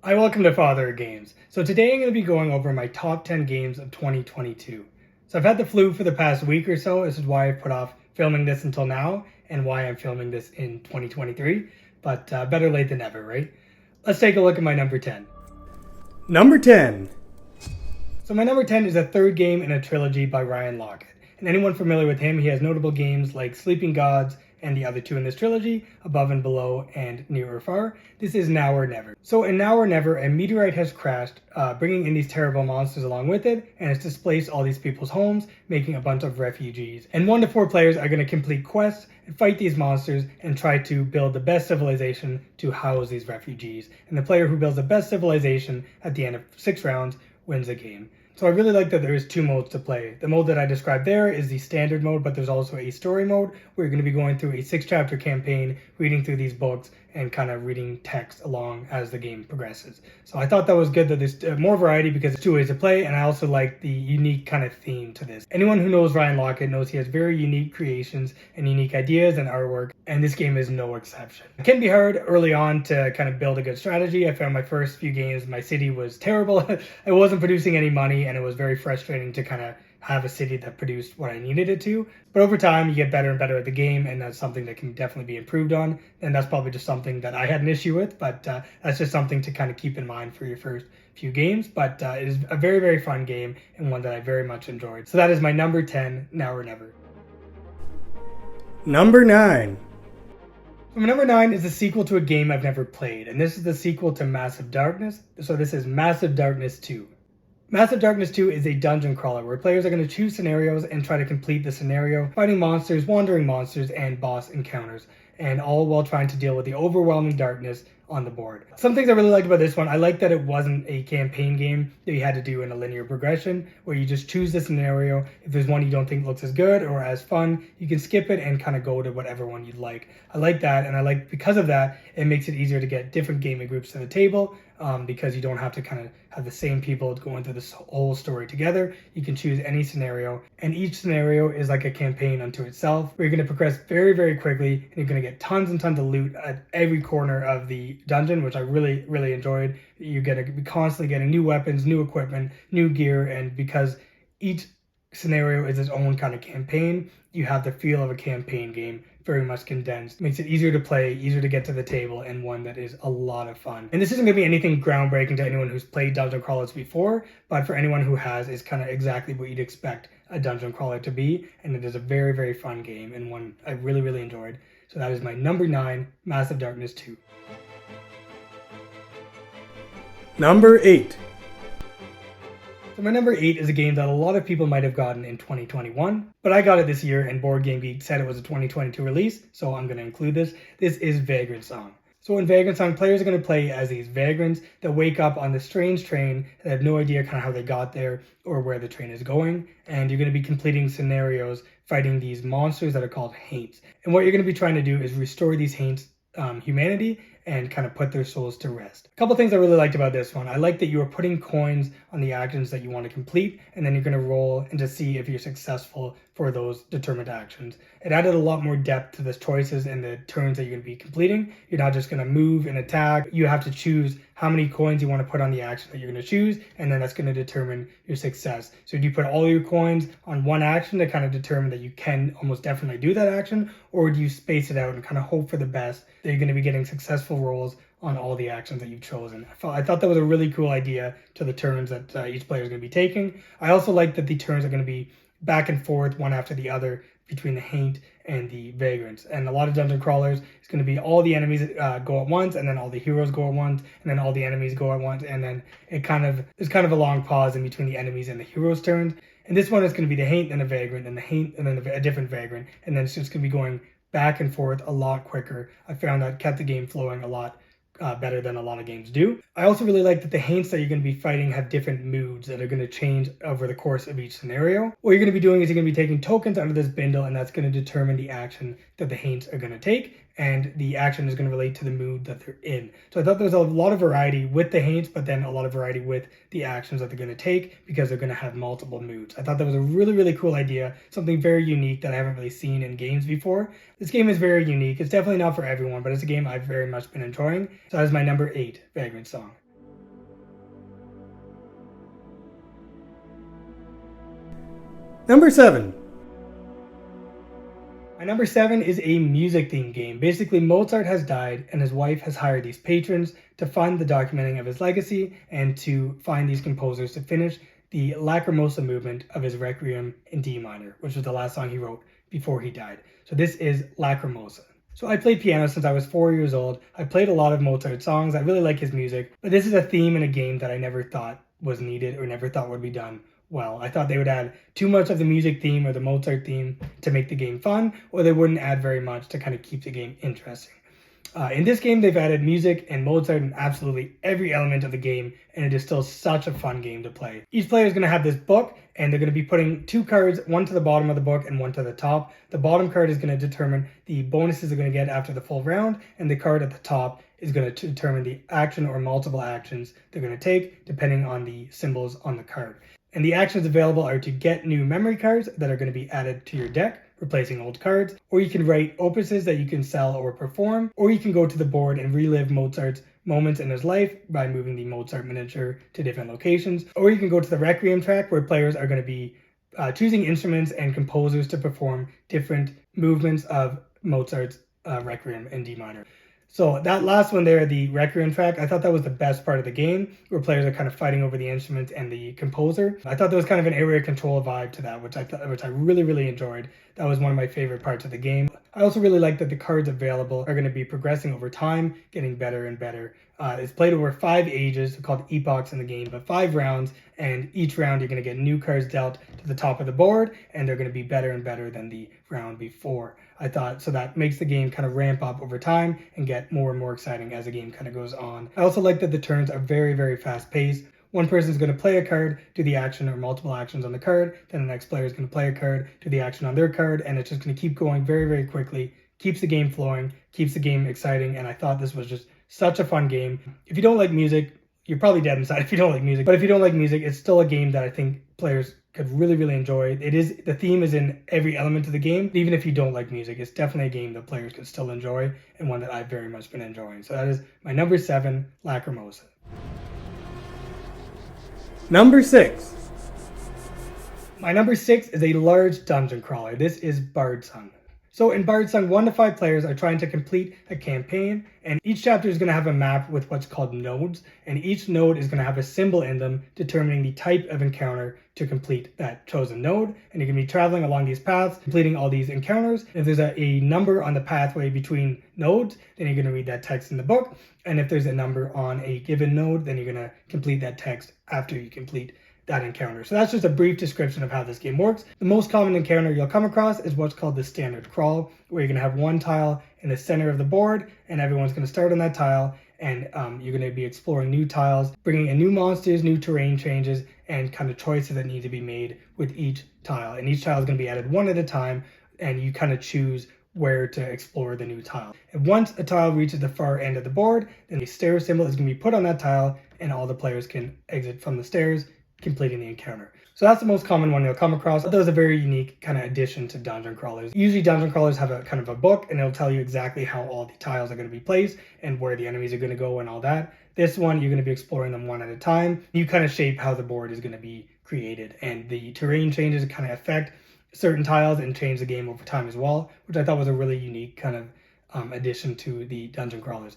Hi, welcome to Father of Games. So today I'm going to be going over my top 10 games of 2022. So I've had the flu for the past week or so. This is why I've put off filming this until now and why I'm filming this in 2023. But better late than never, right? Let's take a look at my number 10. Number 10. So my number 10 is a third game in a trilogy by Ryan Laukat. And anyone familiar with him, he has notable games like Sleeping Gods and the other two in this trilogy, Above and Below and Near or Far. This is Now or Never. So in Now or Never, a meteorite has crashed, bringing in these terrible monsters along with it, and it's displaced all these people's homes, making a bunch of refugees. And 1 to 4 players are going to complete quests and fight these monsters and try to build the best civilization to house these refugees. And the player who builds the best civilization at the end of 6 rounds wins the game. So I really like that there is 2 modes to play. The mode that I described there is the standard mode, but there's also a story mode where you're going to be going through a 6-chapter campaign, reading through these books, and kind of reading text along as the game progresses. So I thought that was good that there's more variety because there's 2 ways to play, and I also like the unique kind of theme to this. Anyone who knows Ryan Laukat knows he has very unique creations and unique ideas and artwork, and this game is no exception. It can be hard early on to kind of build a good strategy. I found my first few games, my city was terrible. I wasn't producing any money, and it was very frustrating to kind of have a city that produced what I needed it to. But over time, you get better and better at the game, and that's something that can definitely be improved on. And that's probably just something that I had an issue with, but that's just something to kind of keep in mind for your first few games. But it is a very, very fun game and one that I very much enjoyed. So that is my number 10, Now or Never. Number 9. So my number 9 is a sequel to a game I've never played, and this is the sequel to Massive Darkness. So this is Massive Darkness 2. Massive Darkness 2 is a dungeon crawler where players are going to choose scenarios and try to complete the scenario, fighting monsters, wandering monsters, and boss encounters, and all while trying to deal with the overwhelming darkness on the board. Some things I really liked about this one, I liked that it wasn't a campaign game that you had to do in a linear progression where you just choose the scenario. If there's one you don't think looks as good or as fun, you can skip it and kind of go to whatever one you'd like. I like that, and I like because of that, it makes it easier to get different gaming groups to the table because you don't have to kind of have the same people going through this whole story together. You can choose any scenario, and each scenario is like a campaign unto itself where you're going to progress very, very quickly, and you're going to get tons and tons of loot at every corner of the dungeon, which I really, really enjoyed. You're going to be constantly getting new weapons, new equipment, new gear, and because each scenario is its own kind of campaign, you have the feel of a campaign game, very much condensed. Makes it easier to play, easier to get to the table, and one that is a lot of fun. And this isn't going to be anything groundbreaking to anyone who's played dungeon crawlers before, but for anyone who has, it's kind of exactly what you'd expect a dungeon crawler to be, and it is a very, very fun game and one I really, really enjoyed. So that is my number 9, Massive Darkness 2. Number 8. So my number 8 is a game that a lot of people might have gotten in 2021, but I got it this year and Board Game Geek said it was a 2022 release, so I'm going to include this. This is Vagrant Song. So in Vagrant Song, players are going to play as these vagrants that wake up on this strange train that have no idea kind of how they got there or where the train is going, and you're going to be completing scenarios fighting these monsters that are called Haints. And what you're going to be trying to do is restore these Haints' humanity and kind of put their souls to rest. A couple things I really liked about this one. I like that you are putting coins on the actions that you want to complete, and then you're going to roll and to see if you're successful for those determined actions. It added a lot more depth to the choices and the turns that you're going to be completing. You're not just going to move and attack. You have to choose how many coins you want to put on the action that you're going to choose, and then that's going to determine your success. So do you put all your coins on one action to kind of determine that you can almost definitely do that action, or do you space it out and kind of hope for the best that you're going to be getting successful rolls on all the actions that you've chosen? I thought that was a really cool idea to the turns that each player is going to be taking. I also like that the turns are going to be back and forth, one after the other, between the Haint and the Vagrants. And a lot of dungeon crawlers, it's going to be all the enemies go at once, and then all the heroes go at once, and then all the enemies go at once, and then there's kind of a long pause in between the enemies and the heroes' turns. And this one is going to be the Haint and the Vagrant, and the Haint and then a different Vagrant, and then it's just going to be going back and forth a lot quicker. I found that kept the game flowing a lot better than a lot of games do. I also really like that the Haints that you're going to be fighting have different moods that are going to change over the course of each scenario. What you're going to be doing is you're going to be taking tokens out of this bindle, and that's going to determine the action that the Haints are going to take. and the action is going to relate to the mood that they're in. So I thought there was a lot of variety with the Haints, but then a lot of variety with the actions that they're going to take because they're going to have multiple moods. I thought that was a really, really cool idea, something very unique that I haven't really seen in games before. This game is very unique. It's definitely not for everyone, but it's a game I've very much been enjoying. So that is my number 8 Vagrant Song. Number 7. My number 7 is a music themed game. Basically, Mozart has died and his wife has hired these patrons to fund the documenting of his legacy and to find these composers to finish the Lacrimosa movement of his Requiem in D minor, which was the last song he wrote before he died. So this is Lacrimosa. So I played piano since I was 4 years old. I played a lot of Mozart songs. I really like his music, but this is a theme in a game that I never thought was needed or never thought would be done well. I thought they would add too much of the music theme or the Mozart theme to make the game fun, or they wouldn't add very much to kind of keep the game interesting. In this game, they've added music and Mozart in absolutely every element of the game, and it is still such a fun game to play. Each player is going to have this book, and they're going to be putting 2 cards, one to the bottom of the book and one to the top. The bottom card is going to determine the bonuses they're going to get after the full round, and the card at the top is going to determine the action or multiple actions they're going to take, depending on the symbols on the card. And the actions available are to get new memory cards that are going to be added to your deck, replacing old cards, or you can write opuses that you can sell or perform, or you can go to the board and relive Mozart's moments in his life by moving the Mozart miniature to different locations, or you can go to the Requiem track where players are going to be choosing instruments and composers to perform different movements of Mozart's Requiem in D minor. So that last one there, the Requiem track, I thought that was the best part of the game, where players are kind of fighting over the instruments and the composer. I thought there was kind of an area control vibe to that, which I really enjoyed. That was one of my favorite parts of the game. I also really like that the cards available are going to be progressing over time, getting better and better. It's played over 5 ages, called epochs in the game, but 5 rounds, and each round you're going to get new cards dealt to the top of the board, and they're going to be better and better than the round before. I thought so that makes the game kind of ramp up over time and get more and more exciting as the game kind of goes on. I also like that the turns are very fast paced. One person is going to play a card, do the action or multiple actions on the card, then the next player is going to play a card, do the action on their card, and it's just going to keep going very quickly, keeps the game flowing, keeps the game exciting, and I thought this was just such a fun game. If you don't like music, you're probably dead inside if you don't like music, but if you don't like music, it's still a game that I think players could really enjoy. The theme is in every element of the game. Even if you don't like music, it's definitely a game that players could still enjoy and one that I've very much been enjoying. So that is my number 7, Lacrimosa. Number 6. My number 6 is a large dungeon crawler. This is Bardsung. So in Bardsung, 1 to 5 players are trying to complete a campaign, and each chapter is going to have a map with what's called nodes, and each node is going to have a symbol in them determining the type of encounter to complete that chosen node, and you're going to be traveling along these paths, completing all these encounters. If there's a number on the pathway between nodes, then you're going to read that text in the book, and if there's a number on a given node, then you're going to complete that text after you complete that encounter. So that's just a brief description of how this game works. The most common encounter you'll come across is what's called the standard crawl, where you're going to have one tile in the center of the board, and everyone's going to start on that tile, and you're going to be exploring new tiles, bringing in new monsters, new terrain changes, and kind of choices that need to be made with each tile. And each tile is going to be added one at a time, and you kind of choose where to explore the new tile. And once a tile reaches the far end of the board, then the stair symbol is going to be put on that tile, and all the players can exit from the stairs, completing the encounter. So that's the most common one you'll come across. That was a very unique kind of addition to dungeon crawlers. Usually dungeon crawlers have a kind of a book, and it'll tell you exactly how all the tiles are going to be placed and where the enemies are going to go and all that. This one, you're going to be exploring them one at a time. You kind of shape how the board is going to be created, and the terrain changes kind of affect certain tiles and change the game over time as well, which I thought was a really unique kind of addition to the dungeon crawlers.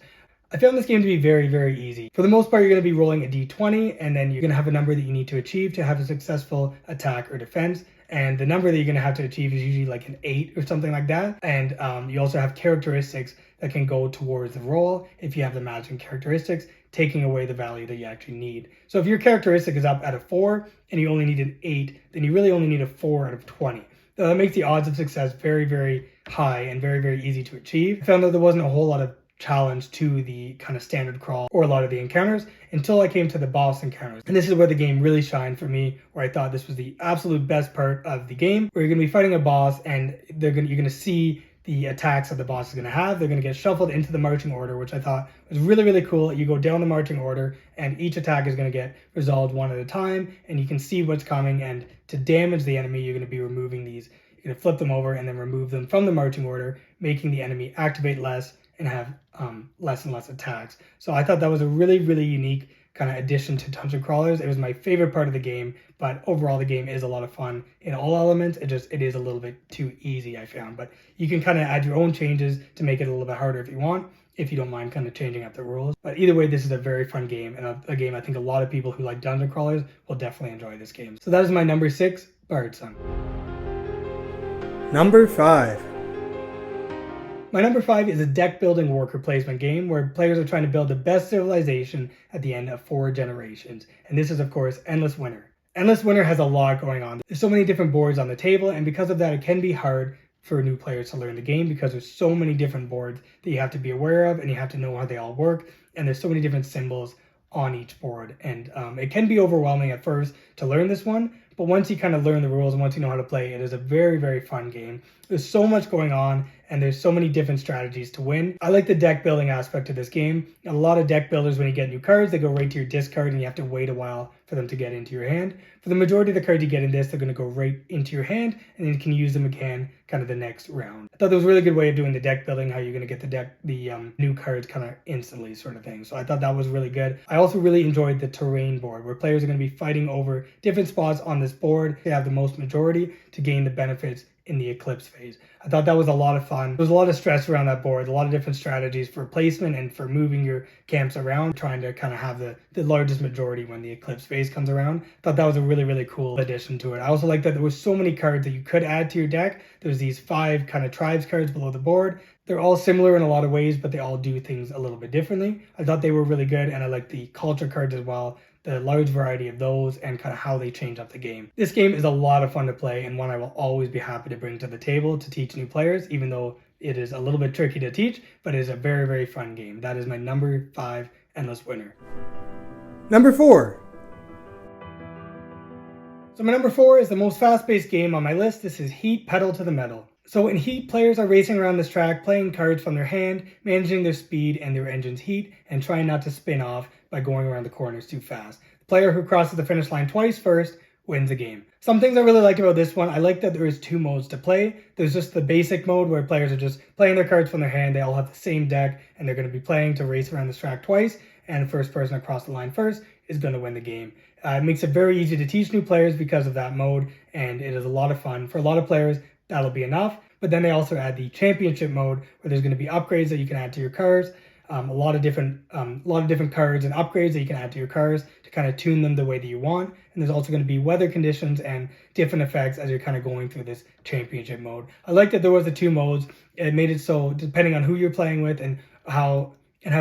I found this game to be very easy. For the most part, you're going to be rolling a d20, and then you're going to have a number that you need to achieve to have a successful attack or defense. And the number that you're going to have to achieve is usually like an 8 or something like that. And you also have characteristics that can go towards the roll if you have the matching characteristics, taking away the value that you actually need. So if your characteristic is up at a 4 and you only need an 8, then you really only need a 4 out of 20. So that makes the odds of success very high and very easy to achieve. I found that there wasn't a whole lot of challenge to the kind of standard crawl or a lot of the encounters until I came to the boss encounters. And this is where the game really shined for me, where I thought this was the absolute best part of the game, where you're going to be fighting a boss and you're going to see the attacks that the boss is going to have. They're going to get shuffled into the marching order, which I thought was really cool. You go down the marching order and each attack is going to get resolved one at a time, and you can see what's coming, and to damage the enemy, you're going to be removing these. You're going to flip them over and then remove them from the marching order, making the enemy activate less and have less and less attacks. So I thought that was a really unique kind of addition to Dungeon Crawlers. It was my favorite part of the game, but overall the game is a lot of fun in all elements. It is a little bit too easy, I found, but you can kind of add your own changes to make it a little bit harder if you want, if you don't mind kind of changing up the rules. But either way, this is a very fun game, and a game I think a lot of people who like Dungeon Crawlers will definitely enjoy this game. So that is my number 6, Bard's Son. Number 5. My number 5 is a deck building worker placement game where players are trying to build the best civilization at the end of 4 generations. And this is, of course, Endless Winter. Endless Winter has a lot going on. There's so many different boards on the table, and because of that, it can be hard for new players to learn the game because there's so many different boards that you have to be aware of, and you have to know how they all work, and there's so many different symbols on each board. And it can be overwhelming at first to learn this one, but once you kind of learn the rules and once you know how to play, it is a very, very fun game. There's so much going on, and there's so many different strategies to win. I like the deck building aspect of this game. A lot of deck builders, when you get new cards, they go right to your discard and you have to wait a while for them to get into your hand. For the majority of the cards you get in this, they're going to go right into your hand, and then you can use them again kind of the next round. I thought that was a really good way of doing the deck building, how you're going to get the new cards kind of instantly sort of thing. So I thought that was really good. I also really enjoyed the terrain board, where players are going to be fighting over different spots on this board to have the most majority to gain the benefits in the eclipse phase. I thought that was a lot of fun. There was a lot of stress around that board, a lot of different strategies for placement and for moving your camps around, trying to kind of have the largest majority when the eclipse phase comes around. I thought that was a really, really cool addition to it. I also like that there was so many cards that you could add to your deck. There's these 5 kind of tribes cards below the board. They're all similar in a lot of ways, but they all do things a little bit differently. I thought they were really good, and I like the culture cards as well, the large variety of those, and kind of how they change up the game. This game is a lot of fun to play, and one I will always be happy to bring to the table to teach new players, even though it is a little bit tricky to teach, but it is a very, very fun game. That is my number 5 Endless Winter. Number 4. So my number 4 is the most fast-paced game on my list. This is Heat Pedal to the Metal. So in Heat, players are racing around this track, playing cards from their hand, managing their speed and their engine's heat, and trying not to spin off by going around the corners too fast. The player who crosses the finish line twice first wins the game. Some things I really like about this one, I like that there is 2 modes to play. There's just the basic mode where players are just playing their cards from their hand. They all have the same deck, and they're going to be playing to race around this track twice, and the first person across the line first is going to win the game. It makes it very easy to teach new players because of that mode, and it is a lot of fun. For a lot of players, that'll be enough. But then they also add the championship mode, where there's going to be upgrades that you can add to your cards. A lot of different cards and upgrades that you can add to your cards to kind of tune them the way that you want. And there's also going to be weather conditions and different effects as you're kind of going through this championship mode. I like that there was the 2 modes. It made it so, depending on who you're playing with and how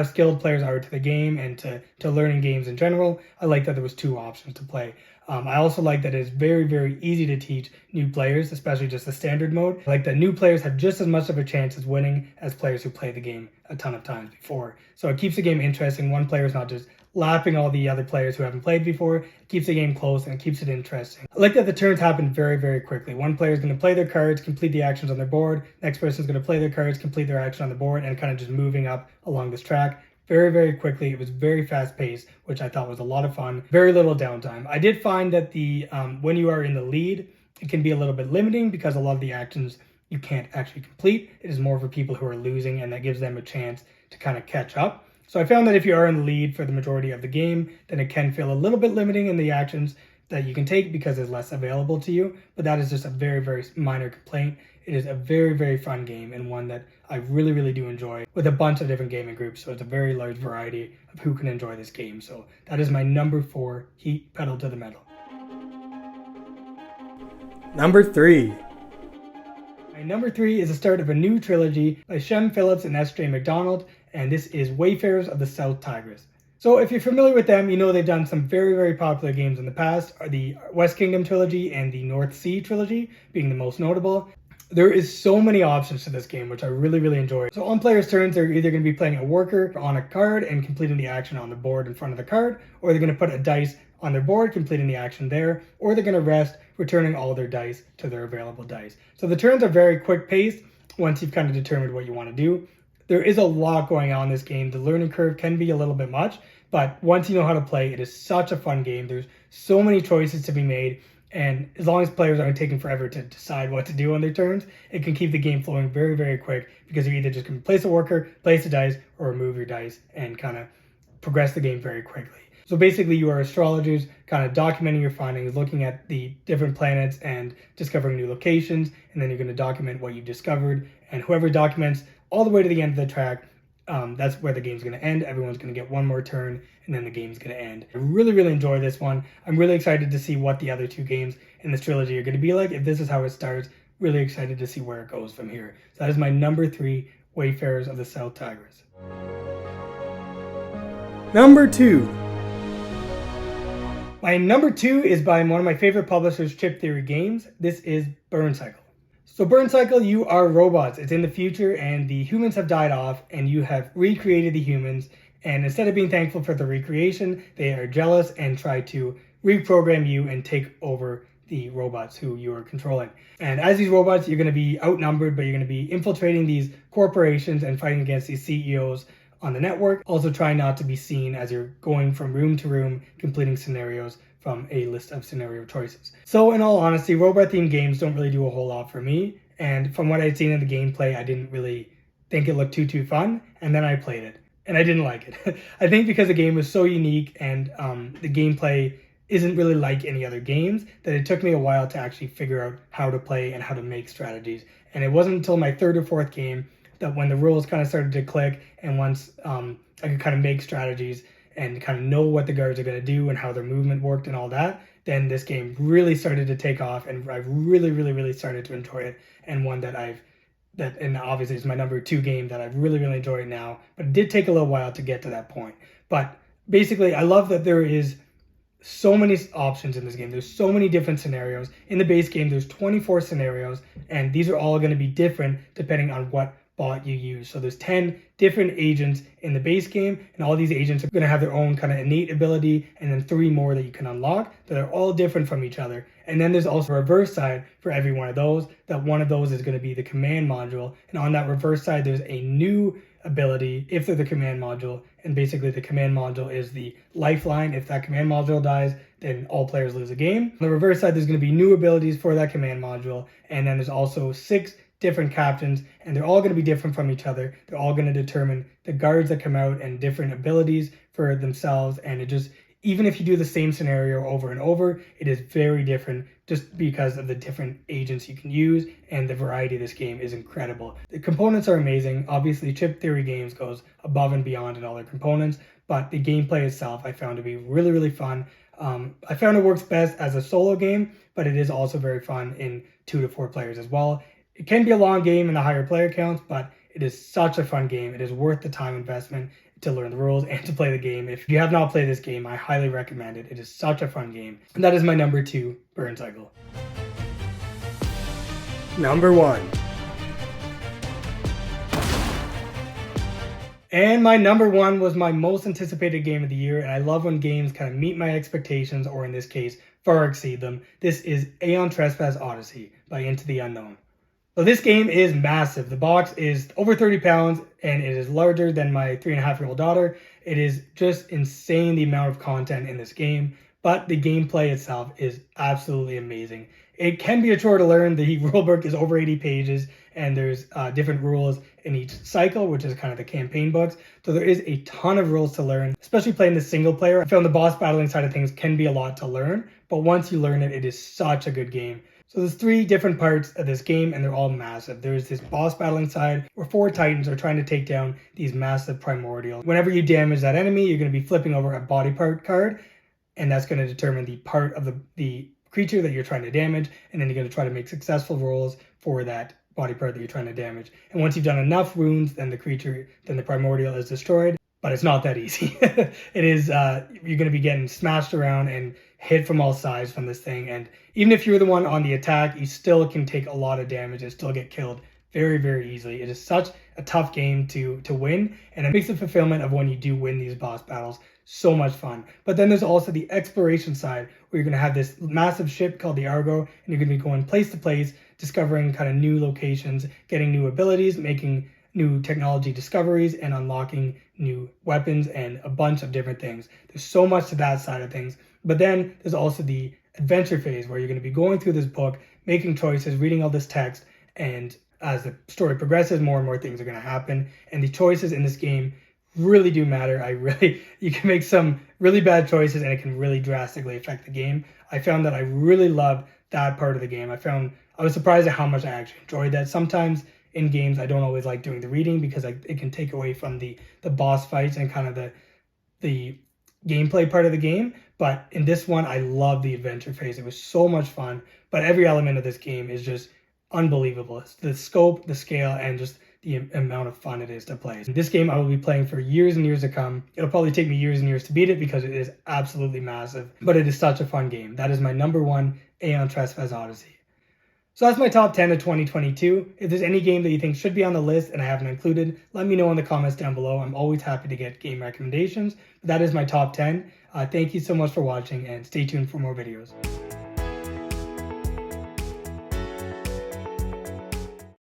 skilled players are to the game and to learning games in general, I like that there was 2 options to play. I also like that it's very, very easy to teach new players, especially just the standard mode. I like that new players have just as much of a chance as winning as players who play the game a ton of times before. So it keeps the game interesting. One player is not just lapping all the other players who haven't played before. It keeps the game close and it keeps it interesting. I like that the turns happen very, very quickly. One player is going to play their cards, complete the actions on their board. Next person is going to play their cards, complete their action on the board, and kind of just moving up along this track very, very quickly. It was very fast paced, which I thought was a lot of fun. Very little downtime. I did find that the when you are in the lead, it can be a little bit limiting because a lot of the actions you can't actually complete. It is more for people who are losing, and that gives them a chance to kind of catch up. So I found that if you are in the lead for the majority of the game, then it can feel a little bit limiting in the actions that you can take because there's less available to you. But that is just a very, very minor complaint. It is a very, very fun game, and one that I really, really do enjoy with a bunch of different gaming groups. So it's a very large variety of who can enjoy this game. So that is my number 4, Heat Pedal to the Metal. Number 3. My number 3 is the start of a new trilogy by Shem Phillips and S.J. McDonald, and this is Wayfarers of the South Tigris. So if you're familiar with them, you know they've done some very, very popular games in the past, the West Kingdom trilogy and the North Sea trilogy being the most notable. There is so many options to this game, which I really, really enjoy. So on players' turns, they're either going to be playing a worker on a card and completing the action on the board in front of the card, or they're going to put a dice on their board, completing the action there, or they're going to rest, returning all their dice to their available dice. So the turns are very quick paced once you've kind of determined what you want to do. There is a lot going on in this game. The learning curve can be a little bit much, but once you know how to play, it is such a fun game. There's so many choices to be made. And as long as players aren't taking forever to decide what to do on their turns, it can keep the game flowing very, very quick because you're either just going to place a worker, place a dice, or remove your dice and kind of progress the game very quickly. So basically you are astrologers kind of documenting your findings, looking at the different planets and discovering new locations, and then you're going to document what you've discovered, and whoever documents all the way to the end of the track, that's where the game's going to end. Everyone's going to get one more turn, and then the game's going to end. I really enjoy this one. I'm really excited to see what the other two games in this trilogy are going to be like. If this is how it starts, really excited to see where it goes from here. So that is my number 3, Wayfarers of the South Tigris. Number 2. My number 2 is by one of my favorite publishers, Chip Theory Games. This is Burn Cycle. So Burn Cycle, you are robots. It's in the future and the humans have died off and you have recreated the humans. And instead of being thankful for the recreation, they are jealous and try to reprogram you and take over the robots who you are controlling. And as these robots, you're going to be outnumbered, but you're going to be infiltrating these corporations and fighting against these CEOs on the network. Also trying not to be seen as you're going from room to room, completing scenarios from a list of scenario choices. So in all honesty, robot themed games don't really do a whole lot for me. And from what I'd seen in the gameplay, I didn't really think it looked too fun. And then I played it and I didn't like it. I think because the game was so unique and the gameplay isn't really like any other games, that it took me a while to actually figure out how to play and how to make strategies. And it wasn't until my 3rd or 4th game that when the rules kind of started to click, and once I could kind of make strategies and kind of know what the guards are going to do and how their movement worked and all that, then this game really started to take off, and I really started to enjoy it, and one that and obviously it's my number 2 game that I've really enjoyed now, but it did take a little while to get to that point. But basically, I love that there is so many options in this game. There's so many different scenarios. In the base game, there's 24 scenarios, and these are all going to be different depending on what bot you use. So there's 10 different agents in the base game, and all these agents are going to have their own kind of innate ability, and then 3 more that you can unlock that are all different from each other. And then there's also a reverse side for every one of those, that one of those is going to be the command module, and on that reverse side there's a new ability if they're the command module, and basically the command module is the lifeline. If that command module dies, then all players lose a game. On the reverse side, there's going to be new abilities for that command module, and then there's also 6 different captains, and they're all going to be different from each other. They're all going to determine the guards that come out and different abilities for themselves, and it just, even if you do the same scenario over and over, it is very different just because of the different agents you can use, and the variety of this game is incredible. The components are amazing. Obviously, Chip Theory Games goes above and beyond in all their components, but the gameplay itself I found to be really fun. I found it works best as a solo game, but it is also very fun in 2 to 4 players as well. It can be a long game in the higher player counts, but it is such a fun game. It is worth the time investment to learn the rules and to play the game. If you have not played this game, I highly recommend it. It is such a fun game. And that is my number 2, Burn Cycle. Number 1. And my number 1 was my most anticipated game of the year, and I love when games kind of meet my expectations, or in this case, far exceed them. This is Aeon Trespass Odyssey by Into the Unknown. So this game is massive. The box is over 30 pounds and it is larger than my 3.5-year-old daughter. It is just insane the amount of content in this game, but the gameplay itself is absolutely amazing. It can be a chore to learn. The rulebook is over 80 pages and there's different rules in each cycle, which is kind of the campaign books. So there is a ton of rules to learn, especially playing the single player. I found the boss battling side of things can be a lot to learn, but once you learn it, it is such a good game. So there's 3 different parts of this game and they're all massive. There's this boss battling side where 4 titans are trying to take down these massive primordials. Whenever you damage that enemy, you're going to be flipping over a body part card, and that's going to determine the part of the creature that you're trying to damage, and then you're going to try to make successful rolls for that body part that you're trying to damage. And once you've done enough wounds, then the primordial is destroyed. But it's not that easy. It is, you're going to be getting smashed around and hit from all sides from this thing. And even if you're the one on the attack, you still can take a lot of damage and still get killed very easily. It is such a tough game to win, and it makes the fulfillment of when you do win these boss battles so much fun. But then there's also the exploration side where you're going to have this massive ship called the Argo, and you're going to be going place to place, discovering kind of new locations, getting new abilities, making new technology discoveries, and unlocking new weapons and a bunch of different things. There's so much to that side of things. But then there's also the adventure phase where you're going to be going through this book, making choices, reading all this text, and as the story progresses, more and more things are going to happen. And the choices in this game really do matter. You can make some really bad choices and it can really drastically affect the game. I found that I really loved that part of the game. I was surprised at how much I actually enjoyed that. Sometimes in games, I don't always like doing the reading because it can take away from the boss fights and kind of the gameplay part of the game. But in this one, I love the adventure phase. It was so much fun. But every element of this game is just unbelievable. It's the scope, the scale, and just the amount of fun it is to play. This game I will be playing for years and years to come. It'll probably take me years and years to beat it because it is absolutely massive, but it is such a fun game. That is my number one, Aeon Trespass Odyssey. So that's my top 10 of 2022. If there's any game that you think should be on the list and I haven't included, let me know in the comments down below. I'm always happy to get game recommendations. But that is my top 10. Thank you so much for watching and stay tuned for more videos.